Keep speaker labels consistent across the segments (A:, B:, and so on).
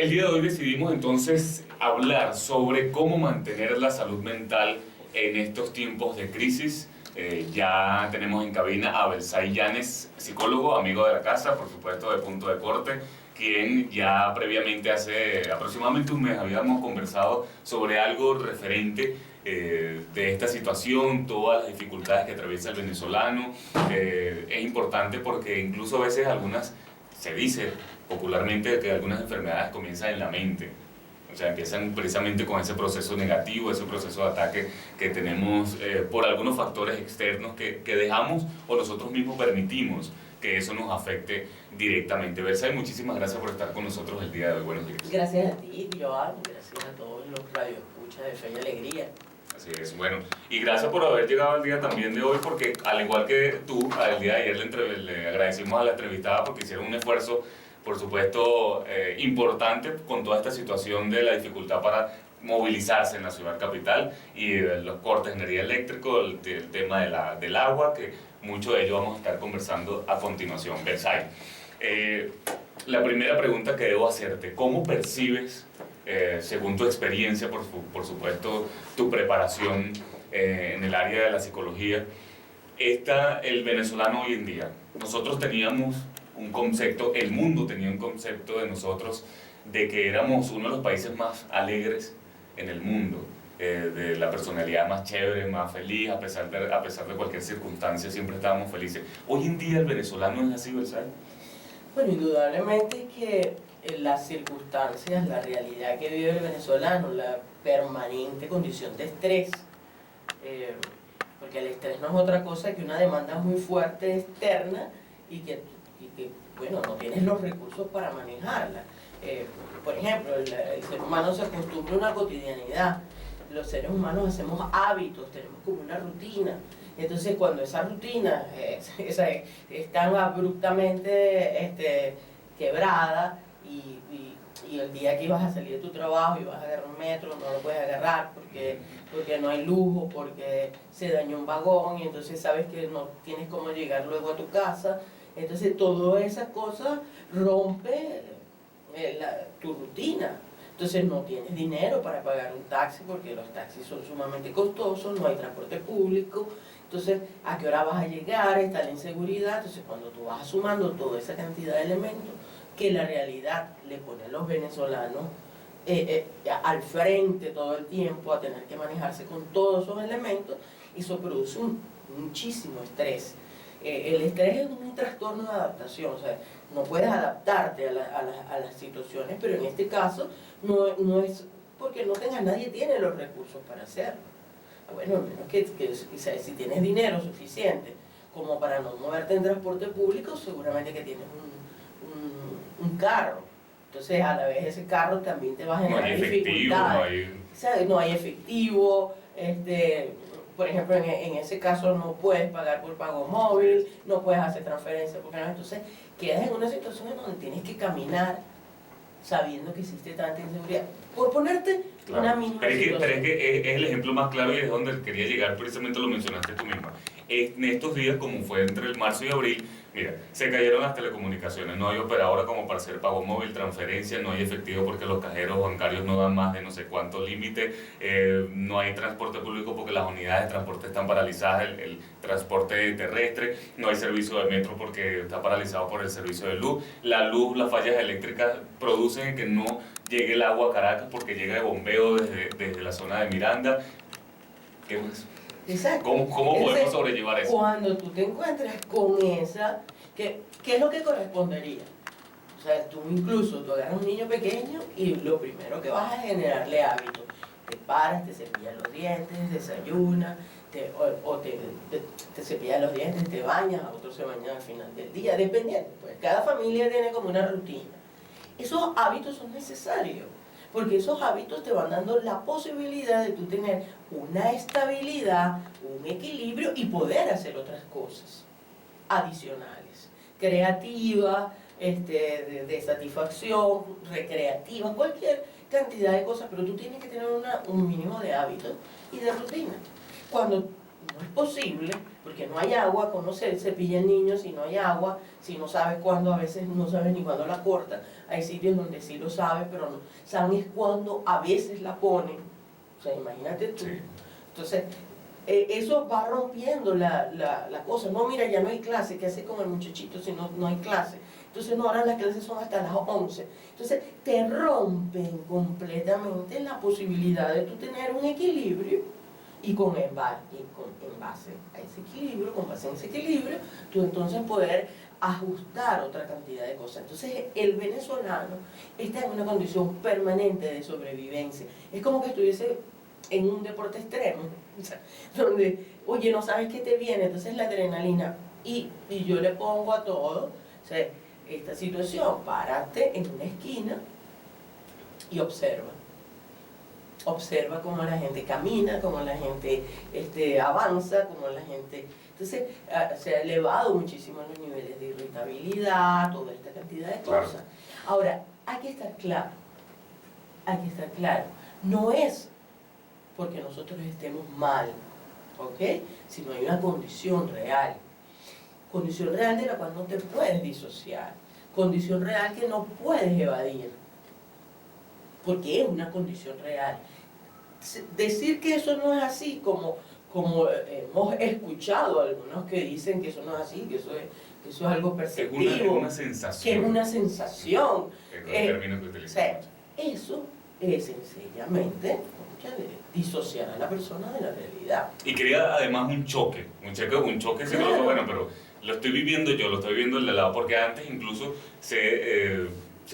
A: El día de hoy decidimos entonces hablar sobre cómo mantener la salud mental en estos tiempos de crisis. Ya tenemos en cabina a Belsay Yanes, psicólogo, amigo de la casa, por supuesto de Punto de Corte, quien ya previamente hace aproximadamente un mes habíamos conversado sobre algo referente de esta situación, todas las dificultades que atraviesa el venezolano. Es importante porque incluso a veces se dice popularmente que algunas enfermedades comienzan en la mente. O sea, empiezan precisamente con ese proceso negativo, ese proceso de ataque que tenemos por algunos factores externos que dejamos o nosotros mismos permitimos que eso nos afecte directamente. Belsay, muchísimas gracias por estar con nosotros el día de hoy. Buenos días.
B: Gracias a ti, Joan, gracias a todos los radioescuchas de Fe y Alegría.
A: Así es, bueno, y gracias por haber llegado al día también de hoy, porque al igual que tú, al día de ayer le agradecimos a la entrevistada porque hicieron un esfuerzo, por supuesto, importante con toda esta situación de la dificultad para movilizarse en la ciudad capital y los cortes de energía eléctrica, el tema del agua, que mucho de ello vamos a estar conversando a continuación. Belsay, la primera pregunta que debo hacerte, ¿cómo percibes, según tu experiencia, por supuesto, tu preparación en el área de la psicología, el venezolano hoy en día? Nosotros teníamos un concepto, el mundo tenía un concepto de nosotros de que éramos uno de los países más alegres en el mundo, de la personalidad más chévere, más feliz, a pesar de cualquier circunstancia, siempre estábamos felices. Hoy en día el venezolano es así, ¿verdad?
B: Bueno, indudablemente que las circunstancias, la realidad que vive el venezolano, la permanente condición de estrés, porque el estrés no es otra cosa que una demanda muy fuerte externa y que bueno, no tienes los recursos para manejarla. Por ejemplo, el ser humano se acostumbra a una cotidianidad. Los seres humanos hacemos hábitos, tenemos como una rutina. Entonces, cuando esa rutina es tan abruptamente quebrada y el día que ibas a salir de tu trabajo y vas a agarrar un metro, no lo puedes agarrar porque no hay lujo, porque se dañó un vagón y entonces sabes que no tienes cómo llegar luego a tu casa. Entonces, toda esa cosa rompe tu rutina. Entonces, no tienes dinero para pagar un taxi porque los taxis son sumamente costosos, no hay transporte público. Entonces, ¿a qué hora vas a llegar? Está la inseguridad. Entonces, cuando tú vas sumando toda esa cantidad de elementos que la realidad le pone a los venezolanos al frente todo el tiempo a tener que manejarse con todos esos elementos, eso produce muchísimo estrés. El estrés es un trastorno de adaptación, o sea, no puedes adaptarte a las situaciones, pero en este caso no es porque no tengas, nadie tiene los recursos para hacerlo. Bueno, al menos que si tienes dinero suficiente como para no moverte en transporte público, seguramente que tienes un carro. Entonces, a la vez ese carro también te va a generar dificultades. No hay efectivo, por ejemplo, en ese caso no puedes pagar por pago móvil, no puedes hacer transferencias, entonces quedas en una situación en donde tienes que caminar sabiendo que existe tanta inseguridad. Por ponerte una mínima situación.
A: Pero es que es el ejemplo más claro y es donde quería llegar, precisamente lo mencionaste tú misma. En estos días, como fue entre el marzo y abril, mira, se cayeron las telecomunicaciones, no hay operadora como para hacer pago móvil, transferencia, no hay efectivo porque los cajeros bancarios no dan más de no sé cuánto límite, no hay transporte público porque las unidades de transporte están paralizadas, el transporte terrestre, no hay servicio de metro porque está paralizado por el servicio de luz, las fallas eléctricas producen que no llegue el agua a Caracas porque llega de bombeo desde la zona de Miranda. ¿Qué más?
B: Exacto.
A: ¿Cómo podemos sobrellevar eso?
B: Cuando tú te encuentras con esa, ¿qué es lo que correspondería? O sea, tú agarras a un niño pequeño y lo primero que vas a generarle hábitos. Te paras, te cepillas los dientes, desayunas, te cepillas los dientes, te bañas, otros se bañan al final del día, dependiendo. Pues cada familia tiene como una rutina. Esos hábitos son necesarios, porque esos hábitos te van dando la posibilidad de tú tener una estabilidad, un equilibrio y poder hacer otras cosas adicionales, creativas, de satisfacción, recreativas, cualquier cantidad de cosas, pero tú tienes que tener un mínimo de hábitos y de rutina. Cuando no es posible, porque no hay agua, ¿cómo se cepilla el niño si no hay agua? Si no sabes cuándo, a veces no sabes ni cuándo la corta. Hay sitios donde sí lo sabes, pero no sabes cuándo a veces la ponen. O sea, imagínate tú.
A: Sí.
B: Entonces, eso va rompiendo la cosa. No, mira, ya no hay clase, ¿qué hace con el muchachito si no hay clase? Entonces, no, ahora las clases son hasta las 11. Entonces, te rompen completamente la posibilidad de tú tener un equilibrio y con en base a ese equilibrio, con base en ese equilibrio, tú entonces poder ajustar otra cantidad de cosas. Entonces, el venezolano está en una condición permanente de sobrevivencia. Es como que estuviese en un deporte extremo, o sea, donde, oye, no sabes qué te viene, entonces la adrenalina, y yo le pongo a todo, o sea, esta situación, párate en una esquina y observa. Observa cómo la gente camina, cómo la gente avanza, cómo la gente... Entonces, se ha elevado muchísimo los niveles de irritabilidad, toda esta cantidad de cosas.
A: Claro.
B: Ahora, hay que estar claro, no es porque nosotros estemos mal, ¿ok? Sino hay una condición real de la cual no te puedes disociar, condición real que no puedes evadir, porque es una condición real. Decir que eso no es así, como hemos escuchado a algunos que dicen que eso no es así, que eso es algo perceptivo,
A: es una sensación.
B: que es una sensación.
A: Es el término que utilizamos.
B: Eso es sencillamente disociar a la persona de la realidad.
A: Y crea además un choque psicológico,
B: Claro.
A: bueno, pero lo estoy viviendo yo, lo estoy viviendo del lado, porque antes incluso se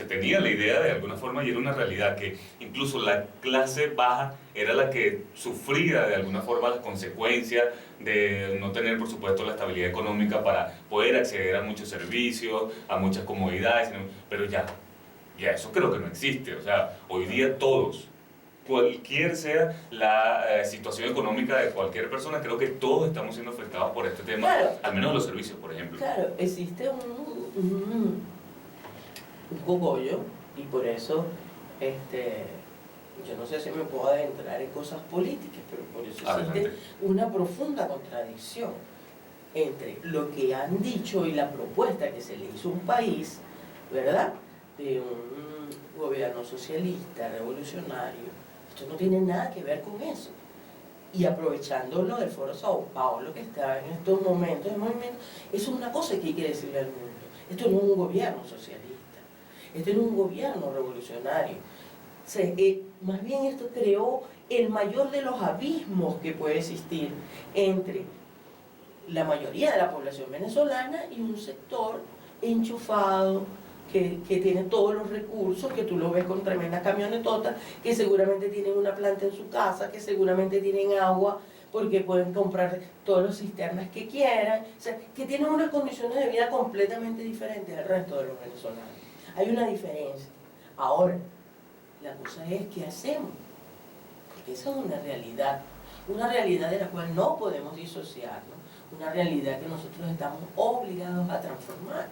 A: tenía la idea de alguna forma y era una realidad que incluso la clase baja era la que sufría de alguna forma las consecuencias de no tener, por supuesto, la estabilidad económica para poder acceder a muchos servicios, a muchas comodidades, pero ya eso creo que no existe. O sea, hoy día todos, cualquier sea la situación económica de cualquier persona, creo que todos estamos siendo afectados por este tema,
B: Claro.
A: al menos los servicios, por ejemplo.
B: Claro, existe un cogollo, y por eso yo no sé si me puedo adentrar en cosas políticas, pero por eso existe
A: Adelante.
B: una profunda contradicción entre lo que han dicho y la propuesta que se le hizo a un país, ¿verdad?, de un gobierno socialista, revolucionario. Esto no tiene nada que ver con eso. Y aprovechando lo del Foro Sao Paulo que está en estos momentos de movimiento, eso es una cosa que hay que decirle al mundo. Esto no es un gobierno socialista, esto no es un gobierno revolucionario. O sea, más bien esto creó el mayor de los abismos que puede existir entre la mayoría de la población venezolana y un sector enchufado, que tiene todos los recursos, que tú lo ves con tremenda camionetota, que seguramente tienen una planta en su casa, que seguramente tienen agua, porque pueden comprar todas las cisternas que quieran, o sea, que tienen unas condiciones de vida completamente diferentes al resto de los venezolanos. Hay una diferencia. Ahora, la cosa es ¿qué hacemos? Porque esa es una realidad de la cual no podemos disociarnos, una realidad que nosotros estamos obligados a transformar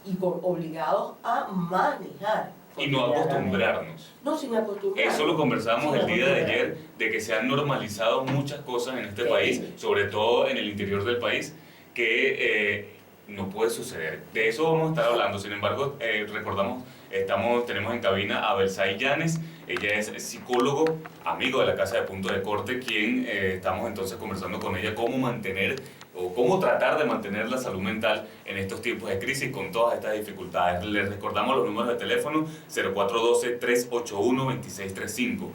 B: y obligados a manejar.
A: Y no acostumbrarnos.
B: No, sin acostumbrarnos.
A: Eso lo conversamos el día de ayer, de que se han normalizado muchas cosas en este país, sobre todo en el interior del país, que no puede suceder. De eso vamos a estar hablando. Sin embargo, recordamos, tenemos en cabina a Belsaí Llanes. Ella es psicólogo, amigo de la Casa de Punto de Corte, quien estamos entonces conversando con ella cómo mantener o cómo tratar de mantener la salud mental en estos tiempos de crisis con todas estas dificultades. Les recordamos los números de teléfono: 0412-381-2635,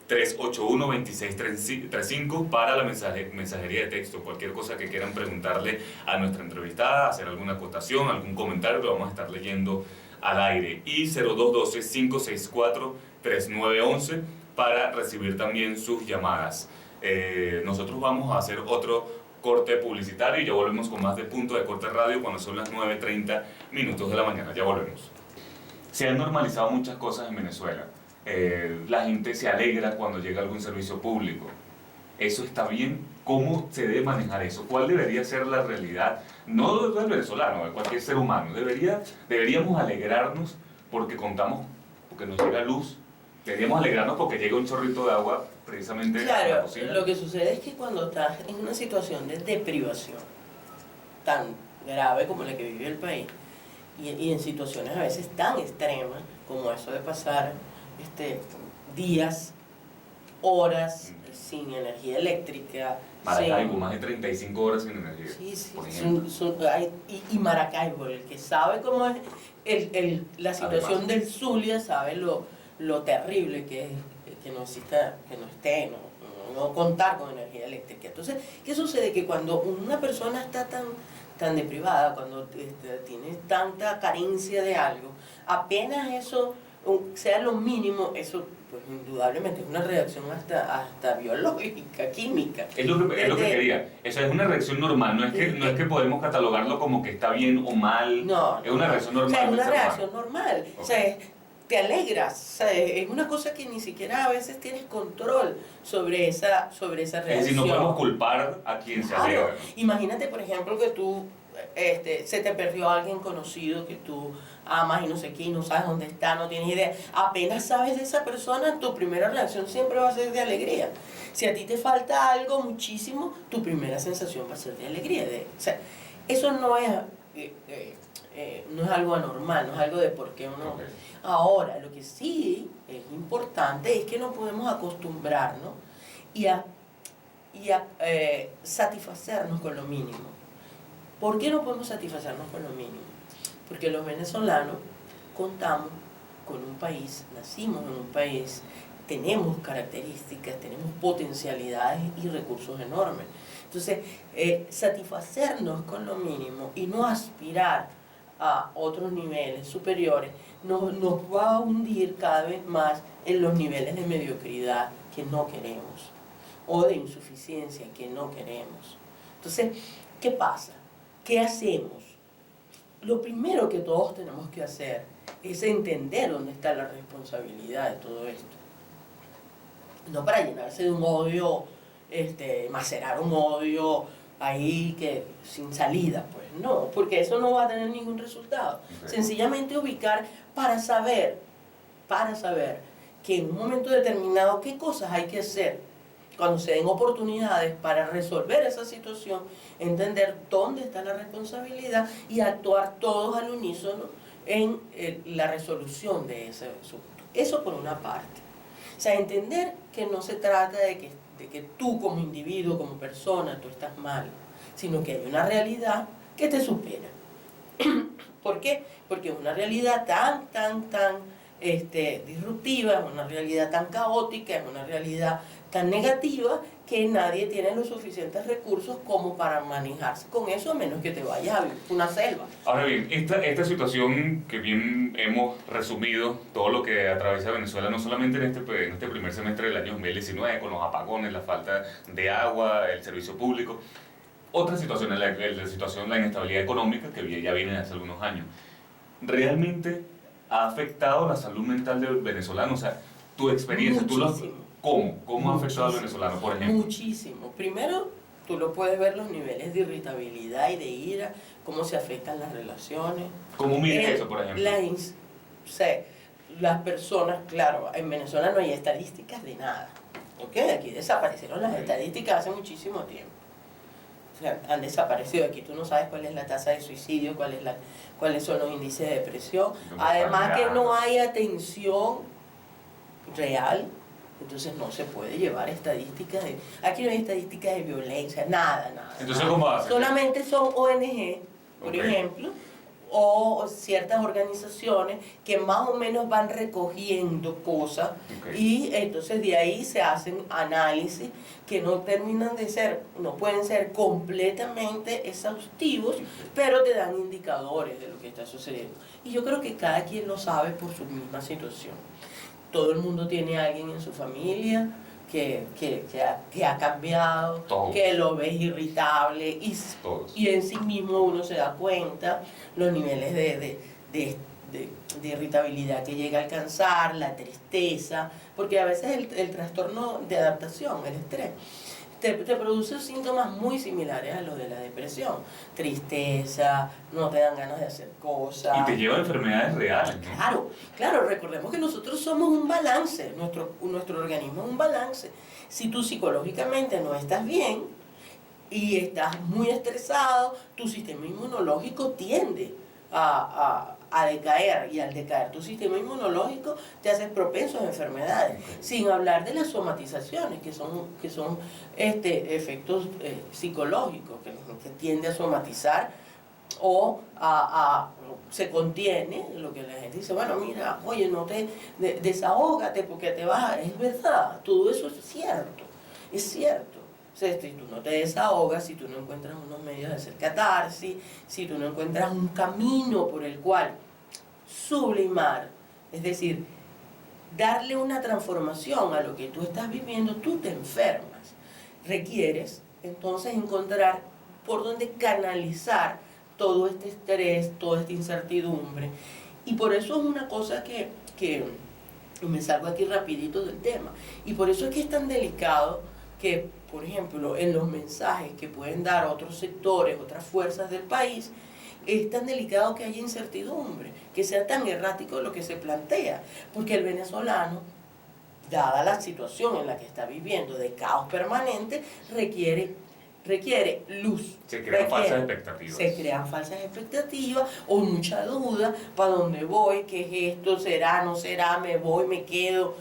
A: 0412-381-2635 para la mensajería de texto. Cualquier cosa que quieran preguntarle a nuestra entrevistada, hacer alguna acotación, algún comentario, lo vamos a estar leyendo al aire. Y 0212-564-3911 para recibir también sus llamadas. Nosotros vamos a hacer otro corte publicitario y ya volvemos con más de Punto de Corte Radio cuando son las 9:30 minutos de la mañana. Ya volvemos. Se han normalizado muchas cosas en Venezuela. La gente se alegra cuando llega algún servicio público. ¿Eso está bien? ¿Cómo se debe manejar eso? ¿Cuál debería ser la realidad? No del venezolano, de cualquier ser humano. Deberíamos alegrarnos porque nos llega luz, Deberíamos alegrarnos porque llega un chorrito de agua precisamente a la
B: Claro,
A: cocina.
B: lo que sucede es que cuando estás en una situación de deprivación tan grave como la que vive el país, y en situaciones a veces tan extremas como eso de pasar días, horas sin energía eléctrica.
A: Maracaibo, más de 35 horas sin energía.
B: Sí, sí,
A: por ejemplo.
B: y Maracaibo, el que sabe cómo es la situación
A: Además.
B: del Zulia, sabe lo terrible que es que no exista, que no esté, no contar con energía eléctrica. Entonces, ¿qué sucede? Que cuando una persona está tan deprivada, cuando tiene tanta carencia de algo, apenas eso sea lo mínimo, eso pues indudablemente es una reacción hasta biológica, química.
A: Es lo que quería. Eso es una reacción normal, no es que podemos catalogarlo como que está bien o mal.
B: No,
A: es una reacción normal.
B: O sea, es
A: del
B: una
A: ser humano.
B: reacción normal.
A: Okay.
B: O sea, te alegras. O sea, es una cosa que ni siquiera a veces tienes control sobre esa reacción.
A: Es decir, no podemos culpar a quien se alegra.
B: Imagínate, por ejemplo, que tú se te perdió alguien conocido que tú amas y no sé qué, y no sabes dónde está, no tienes idea. Apenas sabes de esa persona, tu primera reacción siempre va a ser de alegría. Si a ti te falta algo muchísimo, tu primera sensación va a ser de alegría. O sea, eso no es algo anormal, no es algo de por qué uno...
A: Okay.
B: Ahora, lo que sí es importante es que no podemos acostumbrarnos y a satisfacernos con lo mínimo. ¿Por qué no podemos satisfacernos con lo mínimo? Porque los venezolanos contamos con un país, nacimos en un país, tenemos características, tenemos potencialidades y recursos enormes. Entonces, satisfacernos con lo mínimo y no aspirar a otros niveles superiores nos va a hundir cada vez más en los niveles de mediocridad que no queremos o de insuficiencia que no queremos. Entonces, ¿qué pasa? ¿Qué hacemos? Lo primero que todos tenemos que hacer es entender dónde está la responsabilidad de todo esto. No para llenarse de un odio, macerar un odio ahí que sin salida, pues no, porque eso no va a tener ningún resultado.
A: Okay.
B: Sencillamente ubicar para saber que en un momento determinado qué cosas hay que hacer cuando se den oportunidades para resolver esa situación, entender dónde está la responsabilidad y actuar todos al unísono en la resolución de ese asunto. Eso por una parte. O sea, entender que no se trata de que tú como individuo, como persona, tú estás mal, sino que hay una realidad que te supera. ¿Por qué? Porque es una realidad tan disruptiva, es una realidad tan caótica, es una realidad tan negativa que nadie tiene los suficientes recursos como para manejarse con eso, a menos que te vayas a vivir una selva.
A: Ahora bien, esta situación que bien hemos resumido, todo lo que atraviesa Venezuela, no solamente en este primer semestre del año 2019, con los apagones, la falta de agua, el servicio público, otra situación, la inestabilidad económica que ya viene hace algunos años, ¿realmente ha afectado la salud mental del venezolano? O sea, tu experiencia, ¿Cómo ha afectado al venezolano, por ejemplo?
B: Muchísimo. Primero, tú lo puedes ver los niveles de irritabilidad y de ira, cómo se afectan las relaciones.
A: ¿Cómo mides eso, por ejemplo?
B: Las personas, claro, en Venezuela no hay estadísticas de nada. ¿Ok? Aquí desaparecieron las estadísticas hace muchísimo tiempo. O sea, han desaparecido. Aquí tú no sabes cuál es la tasa de suicidio, cuáles son los índices de depresión. Además que no hay atención real. Entonces no se puede llevar estadísticas aquí no hay estadísticas de violencia, nada.
A: Entonces, ¿cómo hacen?
B: Solamente son ONG, por ejemplo, o ciertas organizaciones que más o menos van recogiendo cosas y entonces de ahí se hacen análisis que no pueden ser completamente exhaustivos, pero te dan indicadores de lo que está sucediendo. Y yo creo que cada quien lo sabe por su misma situación. Todo el mundo tiene a alguien en su familia que ha cambiado,
A: Todos.
B: que lo ves irritable y en sí mismo uno se da cuenta los niveles de irritabilidad que llega a alcanzar, la tristeza, porque a veces el trastorno de adaptación, el estrés, te produce síntomas muy similares a los de la depresión. Tristeza, no te dan ganas de hacer cosas.
A: Y te lleva a enfermedades reales, ¿no?
B: Claro, claro, recordemos que nosotros somos un balance, nuestro organismo es un balance. Si tú psicológicamente no estás bien y estás muy estresado, tu sistema inmunológico tiende a decaer, y al decaer tu sistema inmunológico te haces propenso a enfermedades, sin hablar de las somatizaciones, que son efectos psicológicos, que tiende a somatizar o se contiene, lo que la gente dice, bueno, mira, oye, no te desahógate porque te vas, es verdad, todo eso es cierto, es cierto. O sea, si tú no te desahogas, si tú no encuentras unos medios de hacer catarsis, si tú no encuentras un camino por el cual sublimar, es decir, darle una transformación a lo que tú estás viviendo, tú te enfermas. Requieres entonces encontrar por dónde canalizar todo este estrés, toda esta incertidumbre. Y por eso es una cosa que me salgo aquí rapidito del tema, y por eso es que es tan delicado que, por ejemplo, en los mensajes que pueden dar otros sectores, otras fuerzas del país, es tan delicado que haya incertidumbre, que sea tan errático lo que se plantea, porque el venezolano, dada la situación en la que está viviendo de caos permanente, requiere luz.
A: Se crean falsas expectativas.
B: Se crean falsas expectativas o mucha duda, ¿para dónde voy? ¿Qué es esto? ¿Será? ¿No será? ¿Me voy? ¿Me quedo?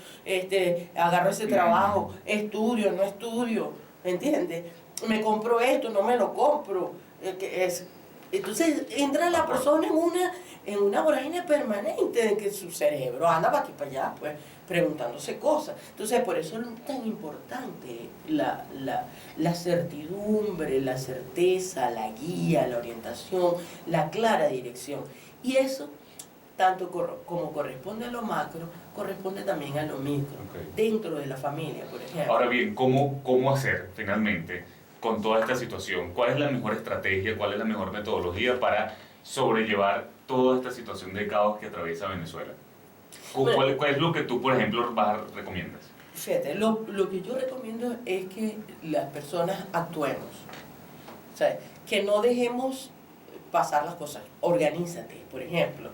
B: ¿Agarro ese trabajo? ¿Estudio? ¿No estudio? ¿Me entiendes? ¿Me compro esto? ¿No me lo compro? Entonces entra la persona en una vorágine permanente de que su cerebro anda para aquí para allá, pues, preguntándose cosas. Entonces, por eso es tan importante la certidumbre, la certeza, la guía, la orientación, la clara dirección. Y eso, tanto como corresponde a lo macro, corresponde también a lo micro, dentro de la familia, por ejemplo.
A: Ahora bien, ¿cómo hacer finalmente con toda esta situación? ¿Cuál es la mejor estrategia, cuál es la mejor metodología para sobrellevar toda esta situación de caos que atraviesa Venezuela? ¿Cuál es lo que tú, por ejemplo, recomiendas?
B: Fíjate, lo que yo recomiendo es que las personas actuemos. O sea, que no dejemos pasar las cosas. Organízate, por ejemplo,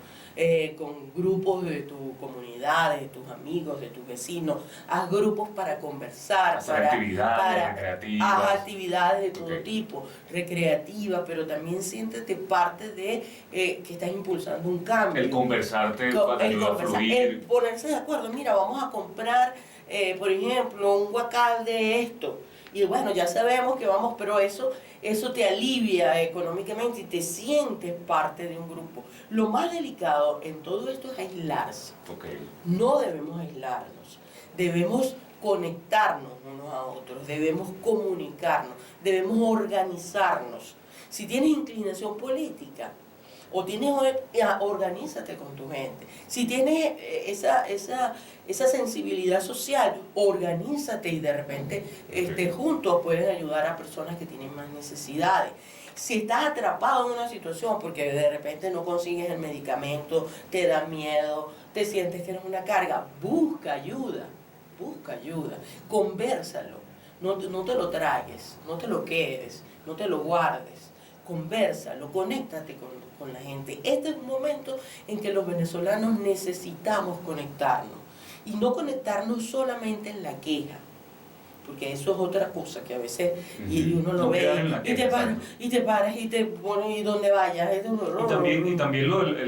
B: con grupos de tu comunidad, de tus amigos, de tus vecinos. Haz grupos para conversar,
A: hacer actividades recreativas.
B: Haz actividades de todo tipo, recreativas, pero también siéntete parte de que estás impulsando un cambio.
A: El conversarte para ayudar a fluir.
B: El ponerse de acuerdo, mira, vamos a comprar, por ejemplo, un guacal de esto. Y bueno, ya sabemos que vamos, pero eso te alivia económicamente y te sientes parte de un grupo. Lo más delicado en todo esto es aislarse. No debemos aislarnos, debemos conectarnos unos a otros, debemos comunicarnos, debemos organizarnos. Si tienes inclinación política, organízate con tu gente. Si tienes esa sensibilidad social, organízate y de repente juntos pueden ayudar a personas que tienen más necesidades. Si estás atrapado en una situación porque de repente no consigues el medicamento, te da miedo, te sientes que eres una carga, busca ayuda, convérsalo, no te lo tragues, no te lo quedes, no te lo guardes. Convérsalo, conéctate con la gente. Este es un momento en que los venezolanos necesitamos conectarnos. Y no conectarnos solamente en la queja, porque eso es otra cosa que a veces y uno lo ve y te paras y te pones y donde vayas.
A: Y también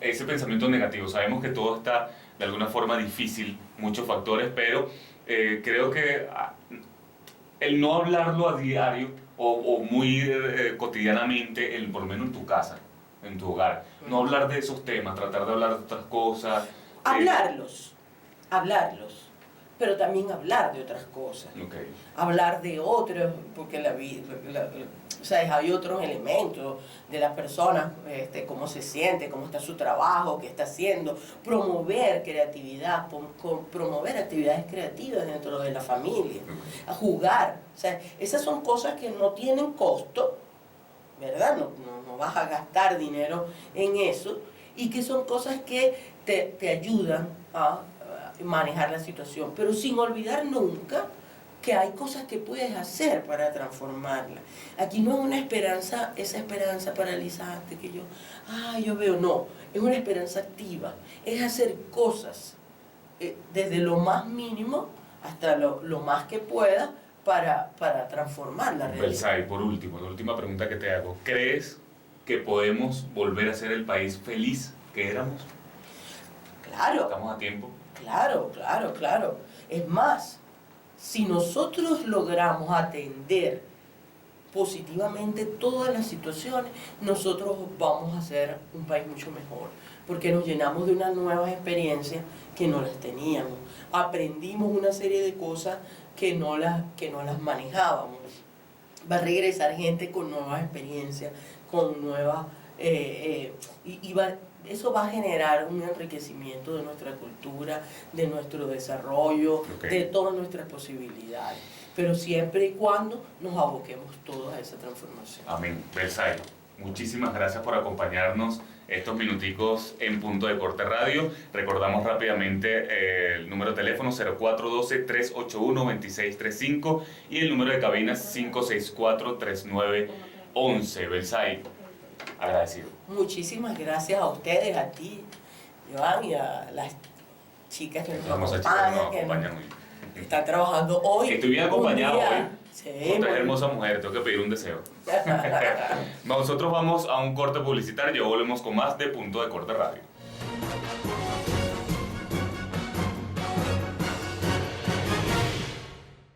A: ese pensamiento negativo. Sabemos que todo está de alguna forma difícil, muchos factores, pero creo que el no hablarlo a diario o muy cotidianamente, por lo menos en tu casa, en tu hogar, no hablar de esos temas, tratar de hablar de otras cosas.
B: Hablarlos, pero también hablar de otras cosas. Hablar de otros, porque hay otros elementos de la persona, cómo se siente, cómo está su trabajo, qué está haciendo, promover creatividad, promover actividades creativas dentro de la familia, a jugar. O sea, esas son cosas que no tienen costo, ¿verdad? No vas a gastar dinero en eso, y que son cosas que te ayudan a manejar la situación, pero sin olvidar nunca que hay cosas que puedes hacer para transformarla. Aquí no es una esperanza, esa esperanza paralizante que yo veo, no, es una esperanza activa, es hacer cosas desde lo más mínimo hasta lo más que pueda para transformar la realidad.
A: Belsae, por último, la última pregunta que te hago, ¿crees que podemos volver a ser el país feliz que éramos?
B: Claro.
A: ¿Estamos a tiempo?
B: Claro. Es más, si nosotros logramos atender positivamente todas las situaciones, nosotros vamos a ser un país mucho mejor, porque nos llenamos de unas nuevas experiencias que no las teníamos. Aprendimos una serie de cosas que no las manejábamos. Va a regresar gente con nuevas experiencias, con nuevas... eso va a generar un enriquecimiento de nuestra cultura, de nuestro desarrollo, de todas nuestras posibilidades. Pero siempre y cuando nos aboquemos todos a esa transformación.
A: Amén. Belsae, muchísimas gracias por acompañarnos estos minuticos en Punto de Corte Radio. Recordamos rápidamente el número de teléfono 0412-381-2635 y el número de cabina 564-3911. Belsae, agradecido.
B: Muchísimas gracias a ustedes, a ti, Joan, y a las chicas que nos acompañan, que están trabajando hoy.
A: Estoy bien acompañado hoy.
B: Sí,
A: Con tres hermosas mujeres, tengo que pedir un deseo. Nosotros vamos a un corte publicitario y volvemos con más de Punto de Corte Radio.